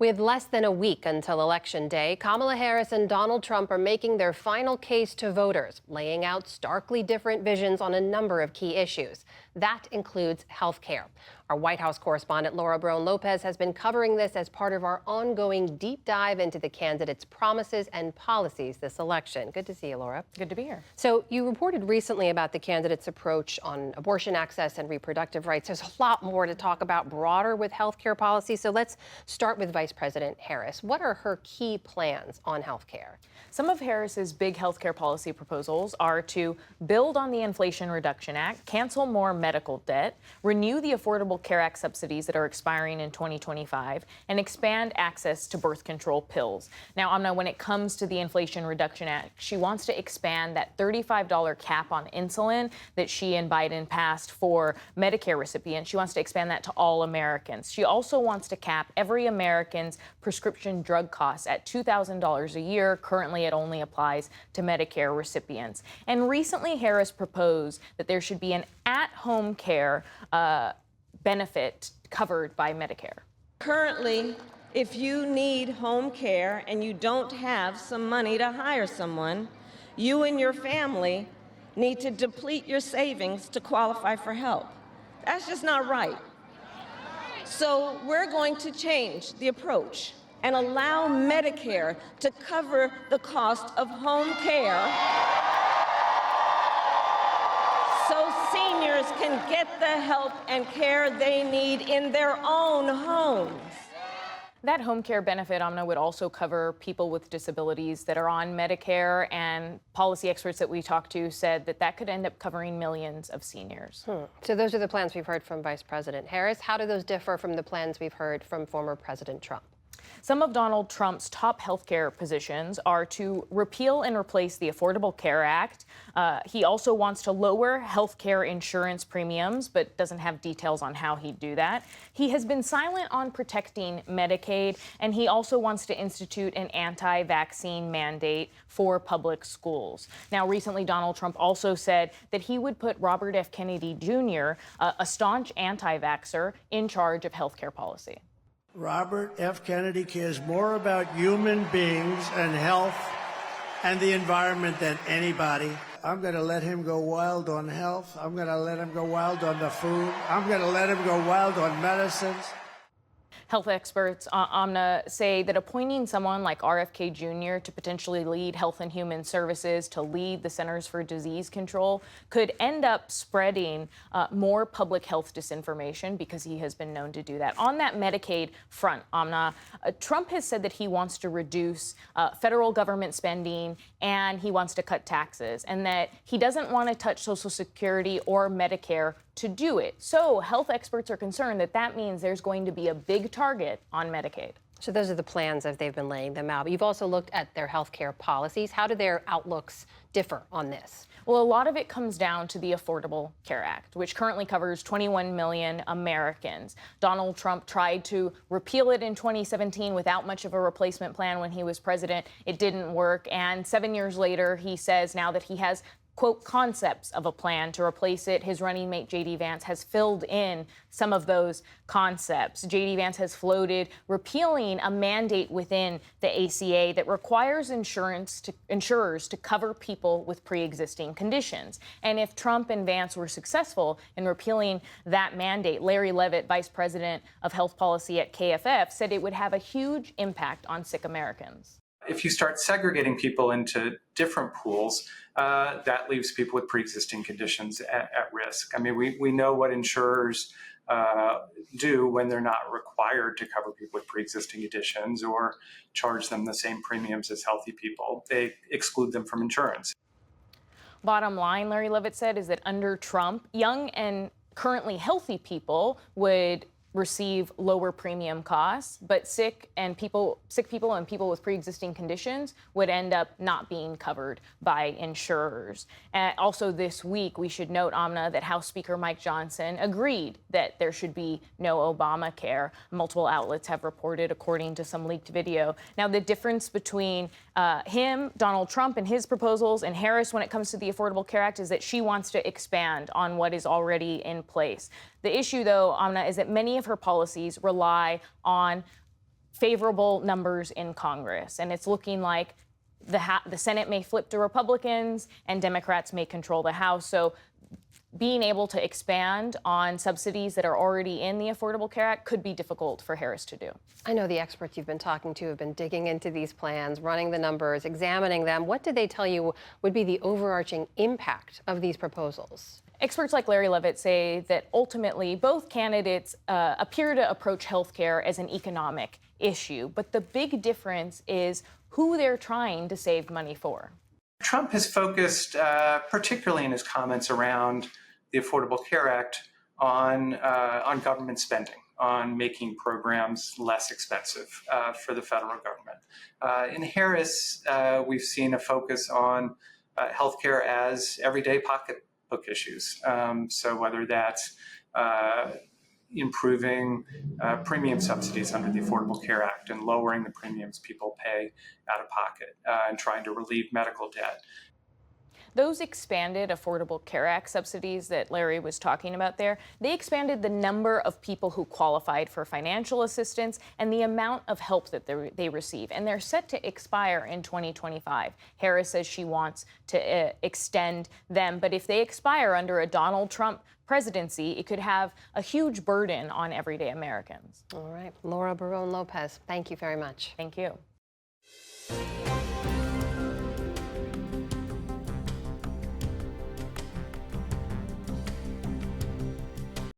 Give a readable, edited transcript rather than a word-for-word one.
With less than a week until Election Day, Kamala Harris and Donald Trump are making their final case to voters, laying out starkly different visions on a number of key issues. That includes health care. Our White House correspondent Laura Barrón-López has been covering this as part of our ongoing deep dive into the candidates' promises and policies this election. Good to see you, Laura. Good to be here. So you reported recently about the candidates' approach on abortion access and reproductive rights. There's a lot more to talk about broader with health care policy. So let's start with Vice President Harris. What are her key plans on health care? Some of Harris's big health care policy proposals are to build on the Inflation Reduction Act, cancel more medical debt, renew the Affordable Care Act subsidies that are expiring in 2025, and expand access to birth control pills. Now, Amna, when it comes to the Inflation Reduction Act, she wants to expand that $35 cap on insulin that she and Biden passed for Medicare recipients. She wants to expand that to all Americans. She also wants to cap every American's prescription drug costs at $2,000 a year. Currently, it only applies to Medicare recipients. And recently, Harris proposed that there should be an at-home care benefit covered by Medicare. Currently, if you need home care and you don't have some money to hire someone, you and your family need to deplete your savings to qualify for help. That's just not right. So we're going to change the approach and allow Medicare to cover the cost of home care so seniors can get the help and care they need in their own homes. That home care benefit, Amna, would also cover people with disabilities that are on Medicare, and policy experts that we talked to said that that could end up covering millions of seniors. So those are the plans we've heard from Vice President Harris. How do those differ from the plans we've heard from former President Trump? Some of Donald Trump's top health care positions are to repeal and replace the Affordable Care Act. He also wants to lower health care insurance premiums, but doesn't have details on how he'd do that. He has been silent on protecting Medicaid, and he also wants to institute an anti-vaccine mandate for public schools. Now, recently, Donald Trump also said that he would put Robert F. Kennedy Jr., a staunch anti-vaxxer, in charge of health care policy. Robert F. Kennedy cares more about human beings and health and the environment than anybody. I'm going to let him go wild on health. I'm going to let him go wild on the food. I'm going to let him go wild on medicines. Health experts, Amna, say that appointing someone like RFK Jr. to potentially lead Health and Human Services, to lead the Centers for Disease Control, could end up spreading more public health disinformation, because he has been known to do that. On that Medicaid front, Amna, Trump has said that he wants to reduce federal government spending and he wants to cut taxes, and that he doesn't want to touch Social Security or Medicare to do it. So health experts are concerned that that means there's going to be a big target on Medicaid. So those are the plans as they've been laying them out. But you've also looked at their health care policies. How do their outlooks differ on this? Well, a lot of it comes down to the Affordable Care Act, which currently covers 21 million Americans. Donald Trump tried to repeal it in 2017 without much of a replacement plan when he was president. It didn't work. And 7 years later, he says now that he has, quote, concepts of a plan to replace it. His running mate, J.D. Vance, has filled in some of those concepts. J.D. Vance has floated repealing a mandate within the ACA that requires insurers to cover people with pre-existing conditions. And if Trump and Vance were successful in repealing that mandate, Larry Levitt, Vice President of Health Policy at KFF, said it would have a huge impact on sick Americans. If you start segregating people into different pools, that leaves people with pre-existing conditions at risk. I mean, we know what insurers do when they're not required to cover people with pre-existing conditions or charge them the same premiums as healthy people. They exclude them from insurance. Bottom line, Larry Levitt said, is that under Trump, young and currently healthy people would receive lower premium costs, but sick people and people with pre-existing conditions would end up not being covered by insurers. Also this week, we should note, Amna, that House Speaker Mike Johnson agreed that there should be no Obamacare. Multiple outlets have reported, according to some leaked video. Now, the difference between him, Donald Trump, and his proposals, and Harris when it comes to the Affordable Care Act is that she wants to expand on what is already in place. The issue, though, Amna, is that many of her policies rely on favorable numbers in Congress. And it's looking like the Senate may flip to Republicans and Democrats may control the House. So being able to expand on subsidies that are already in the Affordable Care Act could be difficult for Harris to do. I know the experts you've been talking to have been digging into these plans, running the numbers, examining them. What did they tell you would be the overarching impact of these proposals? Experts like Larry Levitt say that ultimately both candidates appear to approach health care as an economic issue, but the big difference is who they're trying to save money for. Trump has focused, particularly in his comments around the Affordable Care Act, on government spending, on making programs less expensive for the federal government. In Harris, we've seen a focus on healthcare as everyday pocketbook issues. So whether that's improving premium subsidies under the Affordable Care Act and lowering the premiums people pay out of pocket and trying to relieve medical debt. Those expanded Affordable Care Act subsidies that Larry was talking about there, they expanded the number of people who qualified for financial assistance and the amount of help that they receive. And they're set to expire in 2025. Harris says she wants to extend them. But if they expire under a Donald Trump presidency, it could have a huge burden on everyday Americans. All right. Laura Barrón-López, thank you very much. Thank you.